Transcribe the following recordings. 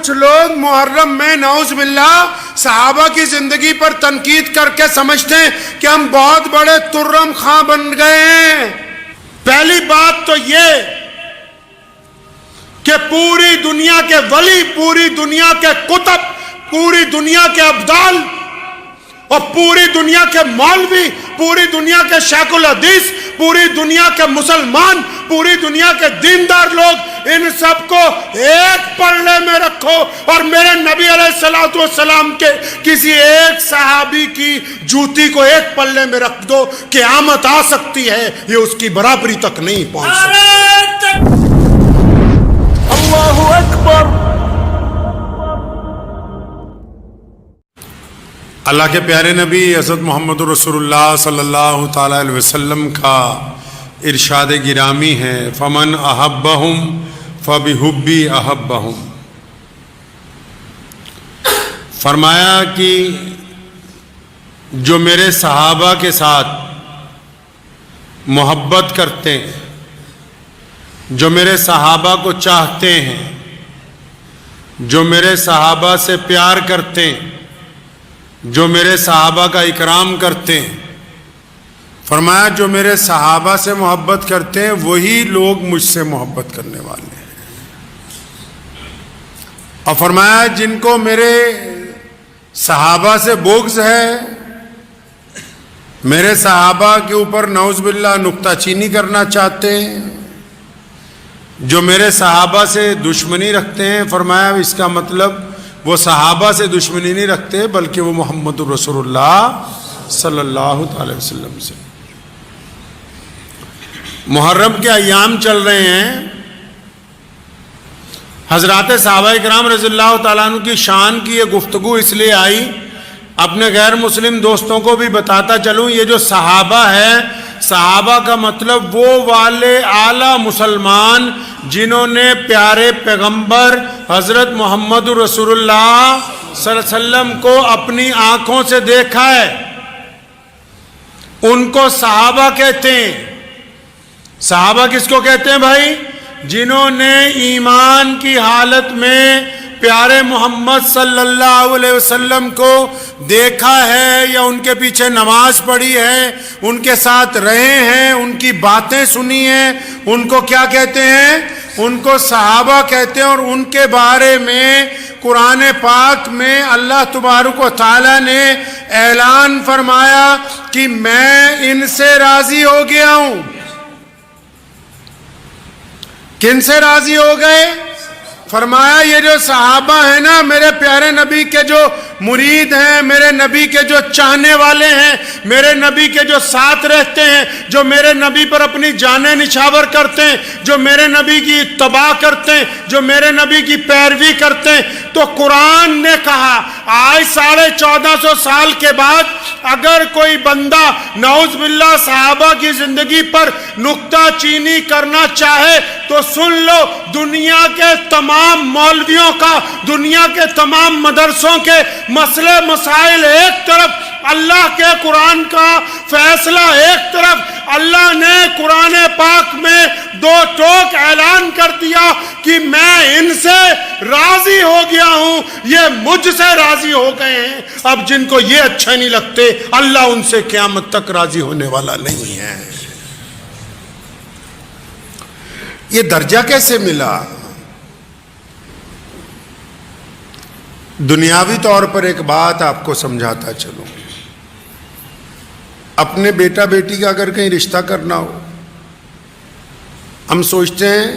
کچھ لوگ محرم میں نعوذ باللہ صحابہ کی زندگی پر تنقید کر کے سمجھتے ہیں کہ ہم بہت بڑے ترم خاں بن گئے ہیں۔ پہلی بات تو یہ کہ پوری دنیا کے ولی، پوری دنیا کے کتب، پوری دنیا کے ابدال اور پوری دنیا کے مولوی، پوری دنیا کے شیخ الحدیث، پوری دنیا کے مسلمان، پوری دنیا کے دیندار لوگ، ان سب کو ایک پلڑے میں رکھو اور میرے نبی علیہ السلام کے کسی ایک صحابی کی جوتی کو ایک پلڑے میں رکھ دو، قیامت آ سکتی ہے یہ اس کی برابری تک نہیں پہنچ سکتی۔ اللہ اکبر۔ اللہ کے پیارے نبی حضرت محمد رسول اللہ صلی اللہ تعالی علیہ وسلم کا ارشاد گرامی ہے، فمن احبہم فبحبی احبہم۔ فرمایا کہ جو میرے صحابہ کے ساتھ محبت کرتے ہیں، جو میرے صحابہ کو چاہتے ہیں، جو میرے صحابہ سے پیار کرتے ہیں، جو میرے صحابہ کا اکرام کرتے ہیں، فرمایا جو میرے صحابہ سے محبت کرتے ہیں وہی لوگ مجھ سے محبت کرنے والے ہیں، اور فرمایا جن کو میرے صحابہ سے بغض ہے، میرے صحابہ کے اوپر نعوذ باللہ نکتہ چینی کرنا چاہتے ہیں، جو میرے صحابہ سے دشمنی رکھتے ہیں، فرمایا اس کا مطلب وہ صحابہ سے دشمنی نہیں رکھتے بلکہ وہ محمد رسول اللہ صلی اللہ علیہ وسلم سے۔ محرم کے ایام چل رہے ہیں، حضرات صحابہ اکرام رضی اللہ تعالیٰ عنہ کی شان کی یہ گفتگو اس لیے آئی، اپنے غیر مسلم دوستوں کو بھی بتاتا چلوں، یہ جو صحابہ ہے، صحابہ کا مطلب وہ والے اعلیٰ مسلمان جنہوں نے پیارے پیغمبر حضرت محمد رسول اللہ صلی اللہ علیہ وسلم کو اپنی آنکھوں سے دیکھا ہے، ان کو صحابہ کہتے ہیں۔ صحابہ کس کو کہتے ہیں بھائی؟ جنہوں نے ایمان کی حالت میں پیارے محمد صلی اللہ علیہ وسلم کو دیکھا ہے یا ان کے پیچھے نماز پڑھی ہے، ان کے ساتھ رہے ہیں، ان کی باتیں سنی ہیں، ان کو کیا کہتے ہیں؟ ان کو صحابہ کہتے ہیں۔ اور ان کے بارے میں قرآن پاک میں اللہ تبارک و تعالیٰ نے اعلان فرمایا کہ میں ان سے راضی ہو گیا ہوں۔ کن سے راضی ہو گئے؟ فرمایا یہ جو صحابہ ہیں نا، میرے پیارے نبی کے جو مرید ہیں، میرے نبی کے جو چاہنے والے ہیں، میرے نبی کے جو ساتھ رہتے ہیں، جو میرے نبی پر اپنی جانیں نچھاور کرتے ہیں، جو میرے نبی کی اتباع کرتے ہیں، جو میرے نبی کی پیروی کرتے ہیں، تو قرآن نے کہا آج 1450 سال کے بعد اگر کوئی بندہ نعوذ باللہ صحابہ کی زندگی پر نکتہ چینی کرنا چاہے تو سن لو، دنیا کے تمام مولویوں کا، دنیا کے تمام مدرسوں کے مسئلے مسائل ایک طرف، اللہ کے قرآن کا فیصلہ ایک طرف، اللہ نے قرآن پاک میں دو ٹوک اعلان کر دیا کہ میں ان سے راضی ہو گیا ہوں، یہ مجھ سے راضی ہو گئے ہیں۔ اب جن کو یہ اچھے نہیں لگتے، اللہ ان سے قیامت تک راضی ہونے والا نہیں ہے۔ یہ درجہ کیسے ملا؟ دنیاوی طور پر ایک بات آپ کو سمجھاتا چلوں، اپنے بیٹا بیٹی کا اگر کہیں رشتہ کرنا ہو، ہم سوچتے ہیں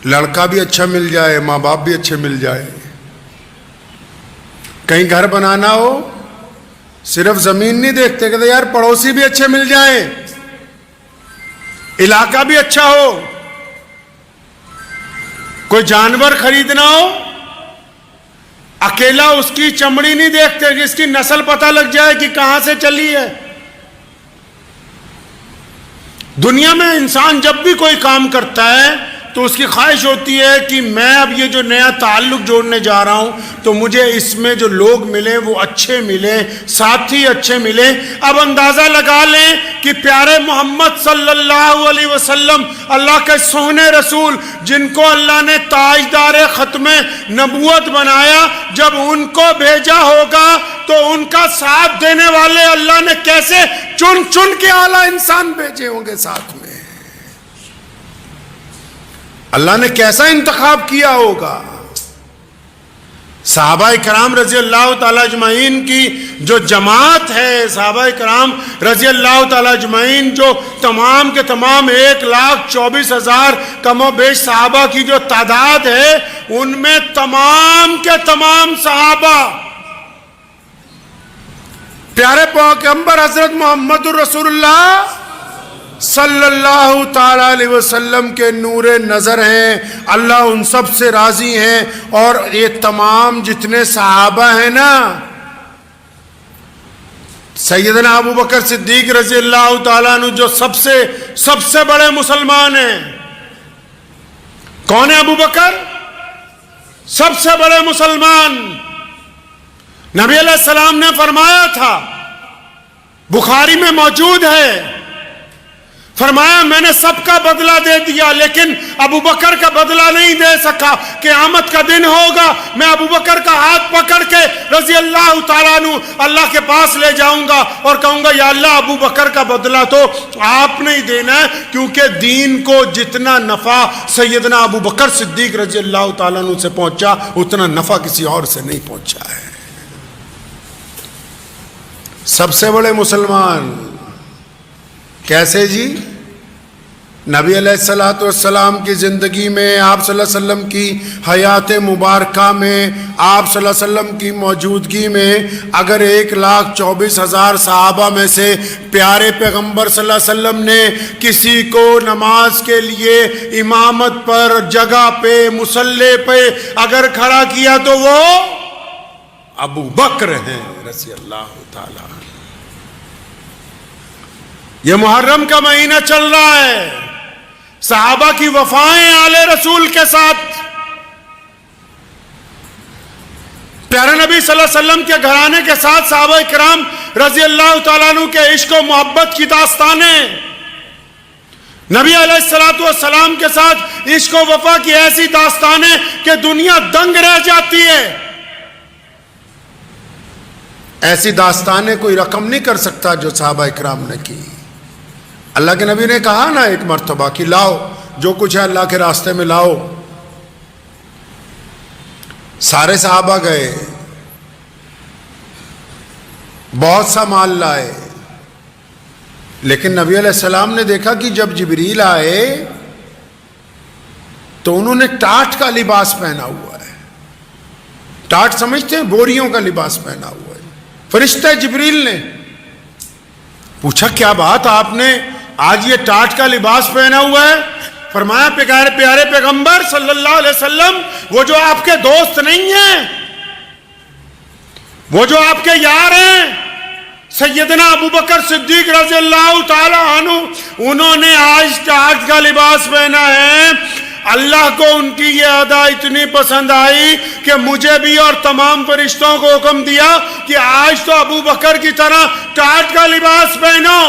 لڑکا بھی اچھا مل جائے، ماں باپ بھی اچھے مل جائے۔ کہیں گھر بنانا ہو صرف زمین نہیں دیکھتے، کہتے یار پڑوسی بھی اچھے مل جائیں، علاقہ بھی اچھا ہو۔ کوئی جانور خریدنا ہو، اکیلا اس کی چمڑی نہیں دیکھتے کہ اس کی نسل پتہ لگ جائے کہ کہاں سے چلی ہے۔ دنیا میں انسان جب بھی کوئی کام کرتا ہے تو اس کی خواہش ہوتی ہے کہ میں اب یہ جو نیا تعلق جوڑنے جا رہا ہوں تو مجھے اس میں جو لوگ ملیں وہ اچھے ملیں، ساتھی اچھے ملیں۔ اب اندازہ لگا لیں کہ پیارے محمد صلی اللہ علیہ وسلم، اللہ کے سونے رسول جن کو اللہ نے تاجدار ختم نبوت بنایا، جب ان کو بھیجا ہوگا تو ان کا ساتھ دینے والے اللہ نے کیسے چن چن کے اعلیٰ انسان بھیجے ہوں گے ساتھ میں، اللہ نے کیسا انتخاب کیا ہوگا۔ صحابہ کرام رضی اللہ تعالیٰ اجمعین کی جو جماعت ہے، صحابہ کرام رضی اللہ تعالیٰ اجمعین جو تمام کے تمام 1,24,000 کم و بیش صحابہ کی جو تعداد ہے، ان میں تمام کے تمام صحابہ پیارے پیغمبر حضرت محمد الرسول اللہ صلی اللہ تعالی علیہ وسلم کے نور نظر ہیں۔ اللہ ان سب سے راضی ہیں، اور یہ تمام جتنے صحابہ ہیں نا، سیدنا ابو بکر صدیق رضی اللہ تعالیٰ عنہ جو سب سے بڑے مسلمان ہیں۔ کون ہے ابو بکر؟ سب سے بڑے مسلمان۔ نبی علیہ السلام نے فرمایا تھا، بخاری میں موجود ہے، فرمایا میں نے سب کا بدلہ دے دیا لیکن ابو بکر کا بدلہ نہیں دے سکا۔ قیامت کا دن ہوگا، میں ابو بکر کا ہاتھ پکڑ کے رضی اللہ تعالیٰ عنہ اللہ کے پاس لے جاؤں گا اور کہوں گا یا اللہ ابو بکر کا بدلہ تو آپ نے ہی دینا ہے، کیونکہ دین کو جتنا نفع سیدنا ابو بکر صدیق رضی اللہ تعالیٰ عنہ سے پہنچا اتنا نفع کسی اور سے نہیں پہنچا ہے۔ سب سے بڑے مسلمان کیسے جی؟ نبی علیہ السلام کی زندگی میں، آپ صلی اللہ علیہ وسلم کی حیات مبارکہ میں، آپ صلی اللہ علیہ وسلم کی موجودگی میں اگر 1,24,000 صحابہ میں سے پیارے پیغمبر صلی اللہ علیہ وسلم نے کسی کو نماز کے لیے امامت پر، جگہ پہ، مصلی پہ اگر کھڑا کیا تو وہ ابو بکر ہیں رضی اللہ تعالی۔ یہ محرم کا مہینہ چل رہا ہے، صحابہ کی وفائیں آل رسول کے ساتھ، پیارے نبی صلی اللہ علیہ وسلم کے گھرانے کے ساتھ صحابہ کرام رضی اللہ تعالیٰ عنہ کے عشق و محبت کی داستانیں، نبی علیہ السلام کے ساتھ عشق و وفا کی ایسی داستانیں کہ دنیا دنگ رہ جاتی ہے۔ ایسی داستانیں کوئی رقم نہیں کر سکتا جو صحابہ کرام نے کی۔ اللہ کے نبی نے کہا نا ایک مرتبہ کہ لاؤ جو کچھ ہے اللہ کے راستے میں لاؤ۔ سارے صحابہ گئے، بہت سا مال لائے، لیکن نبی علیہ السلام نے دیکھا کہ جب جبریل آئے تو انہوں نے ٹاٹ کا لباس پہنا ہوا ہے۔ ٹاٹ سمجھتے ہیں؟ بوریوں کا لباس پہنا ہوا ہے۔ فرشتہ جبریل نے پوچھا کیا بات، آپ نے آج یہ ٹاٹ کا لباس پہنا ہوا ہے؟ فرمایا پیارے پیغمبر صلی اللہ علیہ وسلم وہ جو آپ کے دوست نہیں ہیں، وہ جو آپ کے یار ہیں سیدنا ابو بکر صدیق رضی اللہ تعالی عنہ، انہوں نے آج ٹاٹ کا لباس پہنا ہے۔ اللہ کو ان کی یہ ادا اتنی پسند آئی کہ مجھے بھی اور تمام فرشتوں کو حکم دیا کہ آج تو ابو بکر کی طرح ٹاٹ کا لباس پہنو۔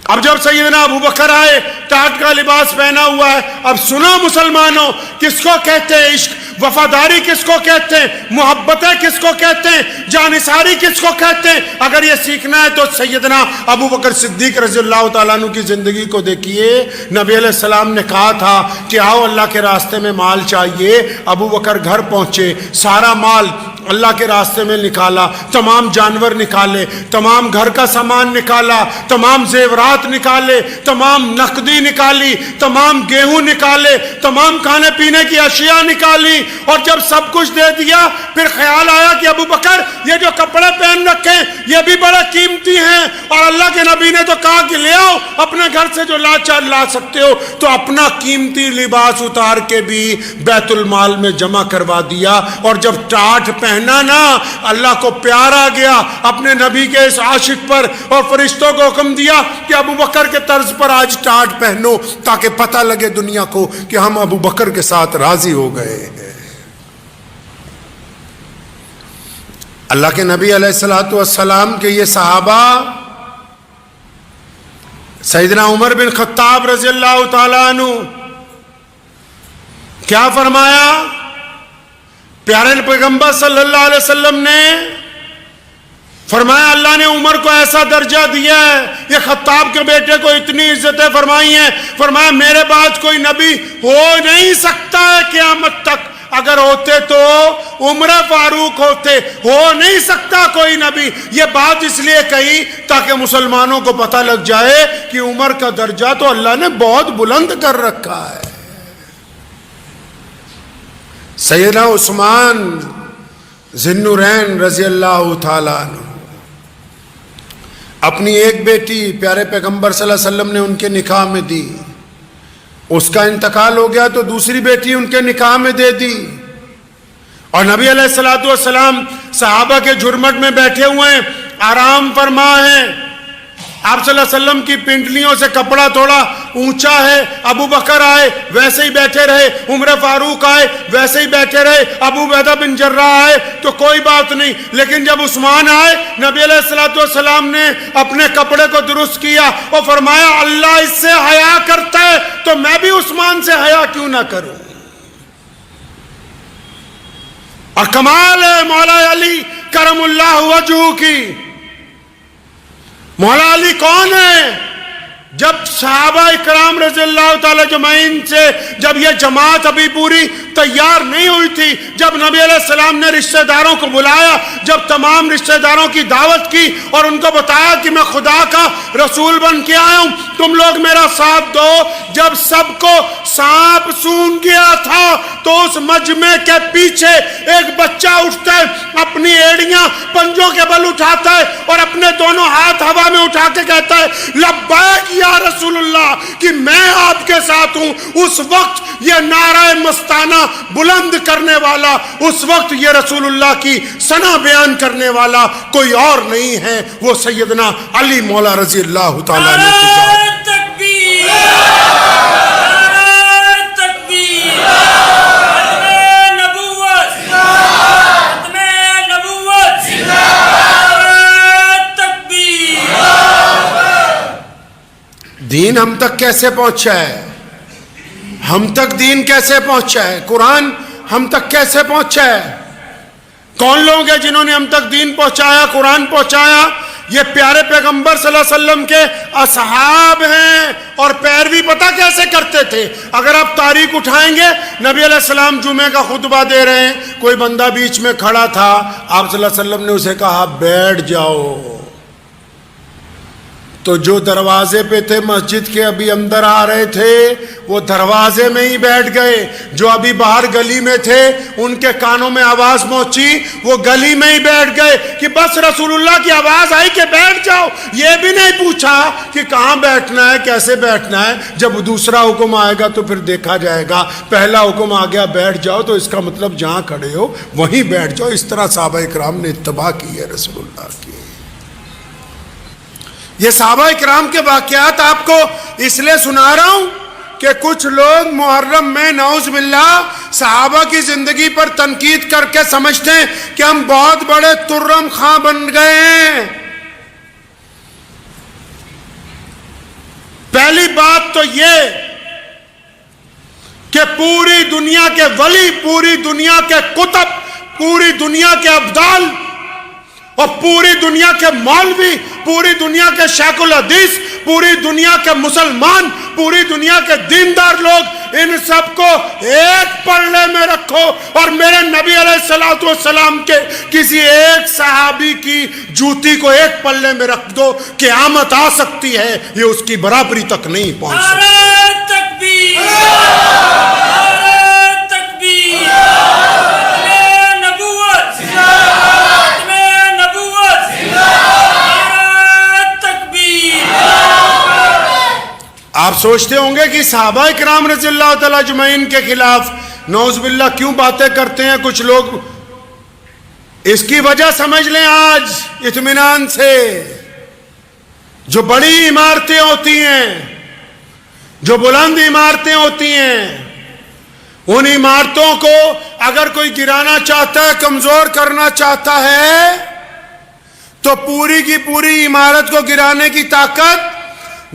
اب جب سیدنا ابو بکر آئے، ٹاٹ کا لباس پہنا ہوا ہے، اب سنو مسلمانوں، کس کو کہتے ہیں عشق؟ وفاداری کس کو کہتے ہیں؟ محبتیں کس کو کہتے ہیں؟ جانثاری کس کو کہتے ہیں؟ اگر یہ سیکھنا ہے تو سیدنا ابو بکر صدیق رضی اللہ تعالیٰ عنہ کی زندگی کو دیکھیے۔ نبی علیہ السلام نے کہا تھا کہ آؤ اللہ کے راستے میں مال چاہیے، ابو بکر گھر پہنچے، سارا مال اللہ کے راستے میں نکالا، تمام جانور نکالے، تمام گھر کا سامان نکالا، تمام زیورات نکالے، تمام نقدی نکالی، تمام گیہوں نکالے، تمام کھانے پینے کی اشیاء نکالی، اور جب سب کچھ دے دیا پھر خیال آیا کہ ابو بکر یہ جو کپڑے پہن رکھے یہ بھی بڑے قیمتی ہیں، اور اللہ کے نبی نے تو کہا کہ لے آؤ اپنے گھر سے جو لا سکتے ہو، تو اپنا قیمتی لباس اتار کے بھی بیت المال میں جمع کروا دیا، اور جب ٹاٹ پہن پہنا نا، اللہ کو پیار آ گیا اپنے نبی کے اس عاشق پر، اور فرشتوں کو حکم دیا کہ ابو بکر کے طرز پر آج ٹاٹ پہنو تاکہ پتہ لگے دنیا کو کہ ہم ابو بکر کے ساتھ راضی ہو گئے ہیں۔ اللہ کے نبی علیہ الصلوۃ والسلام کے یہ صحابہ، سیدنا عمر بن خطاب رضی اللہ تعالیٰ عنہ کیا فرمایا؟ پیارے پیغمبر صلی اللہ علیہ وسلم نے فرمایا اللہ نے عمر کو ایسا درجہ دیا ہے، یہ خطاب کے بیٹے کو اتنی عزتیں فرمائی ہیں، فرمایا میرے بعد کوئی نبی ہو نہیں سکتا ہے قیامت تک، اگر ہوتے تو عمر فاروق ہوتے، ہو نہیں سکتا کوئی نبی۔ یہ بات اس لیے کہی تاکہ مسلمانوں کو پتہ لگ جائے کہ عمر کا درجہ تو اللہ نے بہت بلند کر رکھا ہے۔ سیدنا عثمان ذی النورین رضی اللہ تعالیٰ عنہ، اپنی ایک بیٹی پیارے پیغمبر صلی اللہ علیہ وسلم نے ان کے نکاح میں دی، اس کا انتقال ہو گیا تو دوسری بیٹی ان کے نکاح میں دے دی، اور نبی علیہ الصلوۃ والسلام صحابہ کے جھرمٹ میں بیٹھے ہوئے ہیں، آرام فرما ہیں، آپ صلی اللہ علیہ وسلم کی پنڈلیوں سے کپڑا تھوڑا اونچا ہے، ابو بکر آئے ویسے ہی بیٹھے رہے، عمر فاروق آئے ویسے ہی بیٹھے رہے، ابو عبیدہ بن جراح آئے تو کوئی بات نہیں، لیکن جب عثمان آئے نبی علیہ الصلوۃ والسلام نے اپنے کپڑے کو درست کیا اور فرمایا اللہ اس سے حیا کرتا ہے تو میں بھی عثمان سے حیا کیوں نہ کروں۔ اور کمال ہے مولا علی کرم اللہ وجہہ کی۔ مولا علی کون ہے؟ جب صحابہ اکرام رضی اللہ تعالی اجمعین سے جب یہ جماعت ابھی پوری تیار نہیں ہوئی تھی، جب نبی علیہ السلام نے رشتہ داروں کو بلایا، جب تمام رشتہ داروں کی دعوت کی اور ان کو بتایا کہ میں خدا کا رسول بن کے آیا ہوں، تم لوگ میرا ساتھ دو، جب سب کو سانپ سونگھ گیا تھا تو اس مجمع کے پیچھے ایک بچہ اٹھتا ہے، اپنی ایڑیاں پنجوں کے بل اٹھاتا ہے اور اپنے دونوں ہاتھ ہوا میں اٹھا کے کہتا ہے لبیک یا رسول اللہ، کہ میں آپ کے ساتھ ہوں۔ اس وقت یہ نعرہ مستانہ بلند کرنے والا، اس وقت یہ رسول اللہ کی ثنا بیان کرنے والا کوئی اور نہیں ہے، وہ سیدنا علی مولا رضی اللہ تعالیٰ عنہ کی ذات۔ تکبیر، تکبیر، نبوت، نبوت، تکبیر۔ دین ہم تک کیسے پہنچا ہے؟ ہم تک دین کیسے پہنچا ہے؟ قرآن ہم تک کیسے پہنچا ہے؟ کون لوگ ہیں جنہوں نے ہم تک دین پہنچایا، قرآن پہنچایا؟ یہ پیارے پیغمبر صلی اللہ علیہ وسلم کے اصحاب ہیں، اور پیروی پتہ کیسے کرتے تھے؟ اگر آپ تاریخ اٹھائیں گے، نبی علیہ السلام جمعہ کا خطبہ دے رہے ہیں، کوئی بندہ بیچ میں کھڑا تھا، آپ صلی اللہ علیہ وسلم نے اسے کہا بیٹھ جاؤ، تو جو دروازے پہ تھے مسجد کے ابھی اندر آ رہے تھے وہ دروازے میں ہی بیٹھ گئے، جو ابھی باہر گلی میں تھے ان کے کانوں میں آواز پہنچی وہ گلی میں ہی بیٹھ گئے کہ بس رسول اللہ کی آواز آئی کہ بیٹھ جاؤ، یہ بھی نہیں پوچھا کہ کہاں بیٹھنا ہے، کیسے بیٹھنا ہے۔ جب دوسرا حکم آئے گا تو پھر دیکھا جائے گا، پہلا حکم آ گیا بیٹھ جاؤ تو اس کا مطلب جہاں کھڑے ہو وہیں بیٹھ جاؤ۔ اس طرح صحابہ اکرام نے اتباع کی ہے رسول اللہ کی۔ یہ صحابہ اکرام کے واقعات آپ کو اس لیے سنا رہا ہوں کہ کچھ لوگ محرم میں نعوذ باللہ صحابہ کی زندگی پر تنقید کر کے سمجھتے ہیں کہ ہم بہت بڑے ترم خاں بن گئے ہیں۔ پہلی بات تو یہ کہ پوری دنیا کے ولی، پوری دنیا کے کتب، پوری دنیا کے ابدال اور پوری دنیا کے مولوی، پوری دنیا کے شیخ الحدیث، پوری دنیا کے مسلمان، پوری دنیا کے دیندار لوگ، ان سب کو ایک پلڑے میں رکھو اور میرے نبی علیہ الصلوۃ والسلام کے کسی ایک صحابی کی جوتی کو ایک پلڑے میں رکھ دو، قیامت آ سکتی ہے یہ اس کی برابری تک نہیں پہنچ سکتی۔ نعرہ تکبیر، نعرہ تکبیر، نبوت، آپ سوچتے ہوں گے کہ صحابہ اکرام رضی اللہ تعالیٰ اجمعین کے خلاف نعوذ باللہ کیوں باتیں کرتے ہیں کچھ لوگ؟ اس کی وجہ سمجھ لیں آج اطمینان سے. جو بڑی عمارتیں ہوتی ہیں، جو بلند عمارتیں ہوتی ہیں، ان عمارتوں کو اگر کوئی گرانا چاہتا ہے، کمزور کرنا چاہتا ہے، تو پوری کی پوری عمارت کو گرانے کی طاقت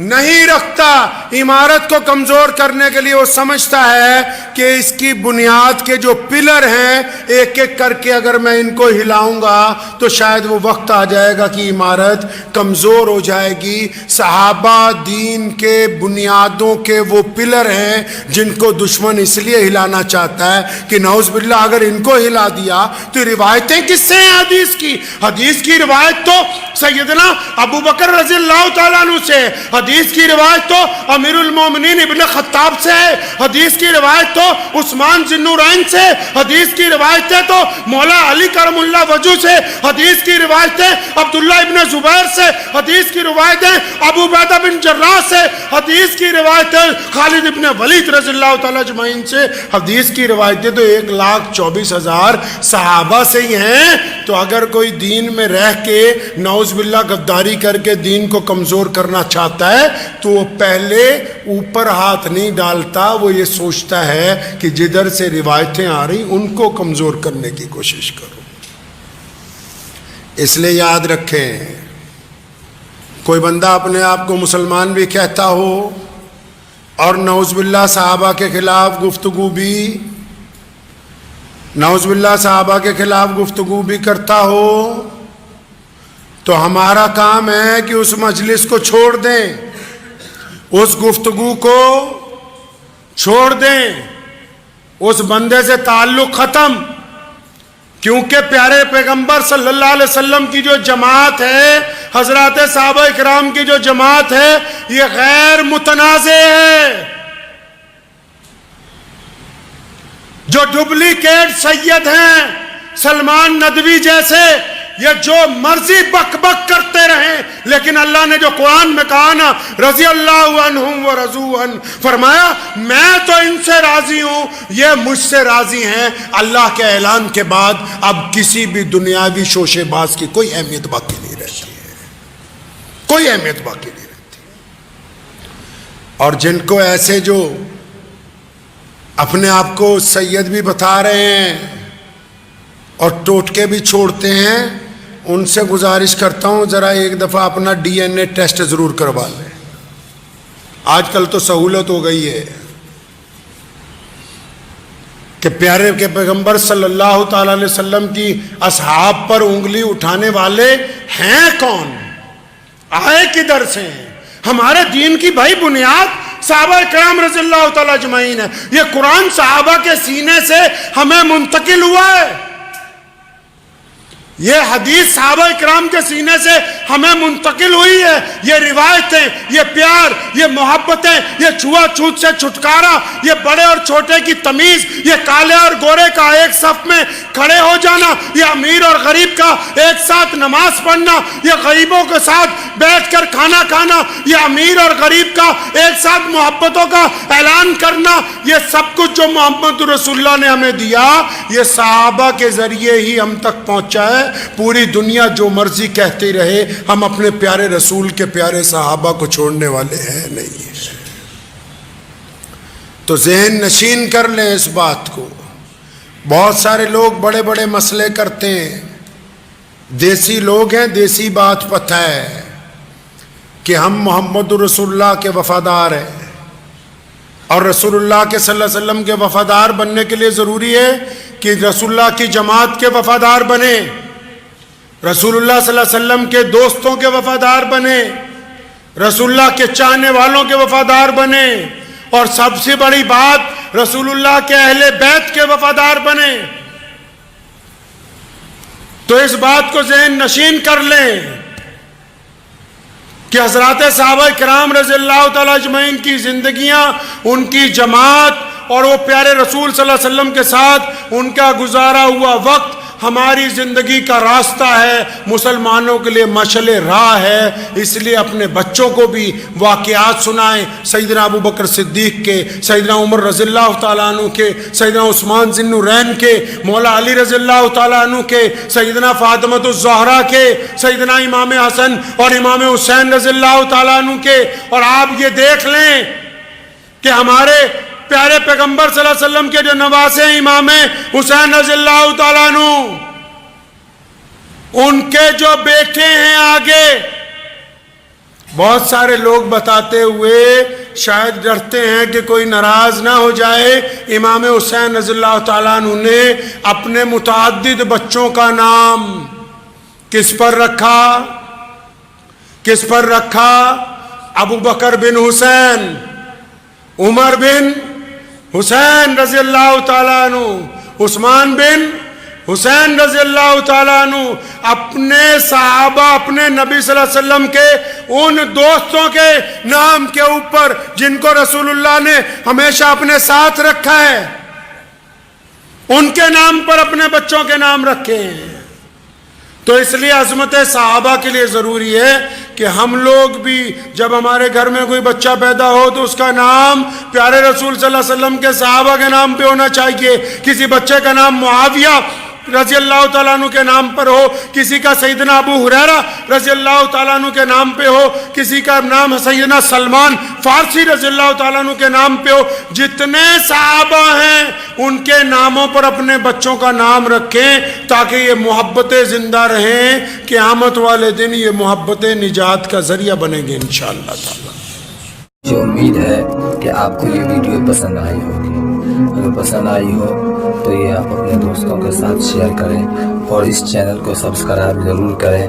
نہیں رکھتا. عمارت کو کمزور کرنے کے لیے وہ سمجھتا ہے کہ اس کی بنیاد کے جو پلر ہیں، ایک ایک کر کے اگر میں ان کو ہلاؤں گا تو شاید وہ وقت آ جائے گا کہ عمارت کمزور ہو جائے گی. صحابہ دین کے بنیادوں کے وہ پلر ہیں جن کو دشمن اس لیے ہلانا چاہتا ہے کہ نعوذ باللہ اگر ان کو ہلا دیا تو روایتیں کس سے ہیں حدیث کی؟ حدیث کی روایت تو سیدنا ابو بکر رضی اللہ تعالیٰ عنہ سے، حدیث کی روایت تو امیر المومنین ابن خطاب سے ہے، حدیث کی روایت تو عثمان ذی النورین سے، حدیث کی روایتیں تو مولا علی کرم اللہ وجہ سے، حدیث کی روایتیں عبداللہ ابن زبیر سے، حدیث کی روایتیں ابو عبیدہ بن جراح سے، حدیث کی روایتیں خالد ابن ولید رضی اللہ تعالیٰ اجمعین سے، حدیث کی روایتیں تو 1,24,000 صحابہ سے ہی ہیں. تو اگر کوئی دین میں رہ کے نعوذ باللہ غداری کر کے دین کو کمزور کرنا چاہتا ہے تو وہ پہلے اوپر ہاتھ نہیں ڈالتا، وہ یہ سوچتا ہے کہ جدھر سے روایتیں آ رہی ان کو کمزور کرنے کی کوشش کرو. اس لیے یاد رکھیں، کوئی بندہ اپنے آپ کو مسلمان بھی کہتا ہو اور نعوذ باللہ صحابہ کے خلاف گفتگو بھی کرتا ہو تو ہمارا کام ہے کہ اس مجلس کو چھوڑ دیں، اس گفتگو کو چھوڑ دیں، اس بندے سے تعلق ختم. کیونکہ پیارے پیغمبر صلی اللہ علیہ وسلم کی جو جماعت ہے، حضرات صحابہ اکرام کی جو جماعت ہے، یہ غیر متنازع ہے. جو ڈپلیکیٹ سید ہیں سلمان ندوی جیسے، یہ جو مرضی بک بک کرتے رہیں، لیکن اللہ نے جو قرآن میں کہا نا رضی اللہ عنہم ورضوا عنہ، فرمایا میں تو ان سے راضی ہوں، یہ مجھ سے راضی ہیں. اللہ کے اعلان کے بعد اب کسی بھی دنیاوی شوشے باز کی کوئی اہمیت باقی نہیں رہتی ہے، کوئی اہمیت باقی نہیں رہتی. اور جن کو ایسے جو اپنے آپ کو سید بھی بتا رہے ہیں اور ٹوٹکے بھی چھوڑتے ہیں، ان سے گزارش کرتا ہوں ذرا ایک دفعہ اپنا ڈی این اے ٹیسٹ ضرور کروا لیں. آج کل تو سہولت ہو گئی ہے کہ پیارے کے پیغمبر صلی اللہ تعالی علیہ وسلم کی اصحاب پر انگلی اٹھانے والے ہیں کون، آئے کدھر سے ہیں. ہمارے دین کی بھائی بنیاد صحابہ کرام رضی اللہ تعالیٰ اجمعین ہے. یہ قرآن صحابہ کے سینے سے ہمیں منتقل ہوا ہے، یہ حدیث صحابہ اکرام کے سینے سے ہمیں منتقل ہوئی ہے. یہ روایتیں، یہ پیار، یہ محبتیں، یہ چھوا چھوت سے چھٹکارا، یہ بڑے اور چھوٹے کی تمیز، یہ کالے اور گورے کا ایک صف میں کھڑے ہو جانا، یہ امیر اور غریب کا ایک ساتھ نماز پڑھنا، یہ غریبوں کے ساتھ بیٹھ کر کھانا کھانا، یہ امیر اور غریب کا ایک ساتھ محبتوں کا اعلان کرنا، یہ سب کچھ جو محمد رسول اللہ نے ہمیں دیا، یہ صحابہ کے ذریعے ہی ہم تک پہنچا ہے. پوری دنیا جو مرضی کہتی رہے، ہم اپنے پیارے رسول کے پیارے صحابہ کو چھوڑنے والے ہیں نہیں. تو ذہن نشین کر لیں اس بات کو. بہت سارے لوگ بڑے بڑے مسئلے کرتے ہیں، دیسی لوگ ہیں، دیسی بات پتہ ہے کہ ہم محمد رسول اللہ کے وفادار ہیں، اور رسول اللہ کے صلی اللہ علیہ وسلم کے وفادار بننے کے لیے ضروری ہے کہ رسول اللہ کی جماعت کے وفادار بنے، رسول اللہ صلی اللہ علیہ وسلم کے دوستوں کے وفادار بنے، رسول اللہ کے چاہنے والوں کے وفادار بنے، اور سب سے بڑی بات رسول اللہ کے اہل بیت کے وفادار بنے. تو اس بات کو ذہن نشین کر لیں کہ حضرات صحابہ کرام رضی اللہ تعالیٰ اجمعین کی زندگیاں، ان کی جماعت اور وہ پیارے رسول صلی اللہ علیہ وسلم کے ساتھ ان کا گزارا ہوا وقت ہماری زندگی کا راستہ ہے، مسلمانوں کے لیے مشعل راہ ہے، اس لیے اپنے بچوں کو بھی واقعات سنائیں، سیدنا ابو بکر صدیق کے، سیدنا عمر رضی اللہ تعالیٰ عنہ کے، سیدنا عثمان ذی النورین کے، مولا علی رضی اللہ تعالیٰ عنہ کے، سیدنا فاطمۃ الزہرا کے، سیدنا امام حسن اور امام حسین رضی اللہ تعالیٰ عنہ کے۔ اور آپ یہ دیکھ لیں کہ ہمارے پیارے پیغمبر صلی اللہ علیہ وسلم کے جو نواسے ہیں امام حسین رضی اللہ تعالیٰ عنہ، ان کے جو بیٹے ہیں آگے، بہت سارے لوگ بتاتے ہوئے شاید ڈرتے ہیں کہ کوئی ناراض نہ ہو جائے، امام حسین رضی اللہ تعالیٰ عنہ نے اپنے متعدد بچوں کا نام کس پر رکھا؟ کس پر رکھا؟ ابو بکر بن حسین، عمر بن حسین رضی اللہ تعالیٰ عنہ، عثمان بن حسین رضی اللہ تعالیٰ عنہ، اپنے صحابہ، اپنے نبی صلی اللہ علیہ وسلم کے ان دوستوں کے نام کے اوپر جن کو رسول اللہ نے ہمیشہ اپنے ساتھ رکھا ہے، ان کے نام پر اپنے بچوں کے نام رکھے ہیں۔ تو اس لیے عظمت صحابہ کے لیے ضروری ہے کہ ہم لوگ بھی جب ہمارے گھر میں کوئی بچہ پیدا ہو تو اس کا نام پیارے رسول صلی اللہ علیہ وسلم کے صحابہ کے نام پہ ہونا چاہیے۔ کسی بچے کا نام معاویہ رضی اللہ تعالیٰ عنہ کے نام پر ہو، کسی کا سیدنا ابو ہریرہ رضی اللہ تعالیٰ عنہ کے نام پہ ہو، کسی کا نام سیدنا سلمان فارسی رضی اللہ تعالیٰ عنہ کے نام پہ ہو، جتنے صحابہ ہیں ان کے ناموں پر اپنے بچوں کا نام رکھیں تاکہ یہ محبتیں زندہ رہیں، قیامت والے دن یہ محبتیں نجات کا ذریعہ بنیں گے انشاءاللہ تعالیٰ۔ مجھے امید ہے کہ آپ کو یہ ویڈیو پسند آئی ہوگی۔ اگر پسند آئی ہو تو یہ آپ اپنے دوستوں کے ساتھ شیئر کریں اور اس چینل کو سبسکرائب ضرور کریں۔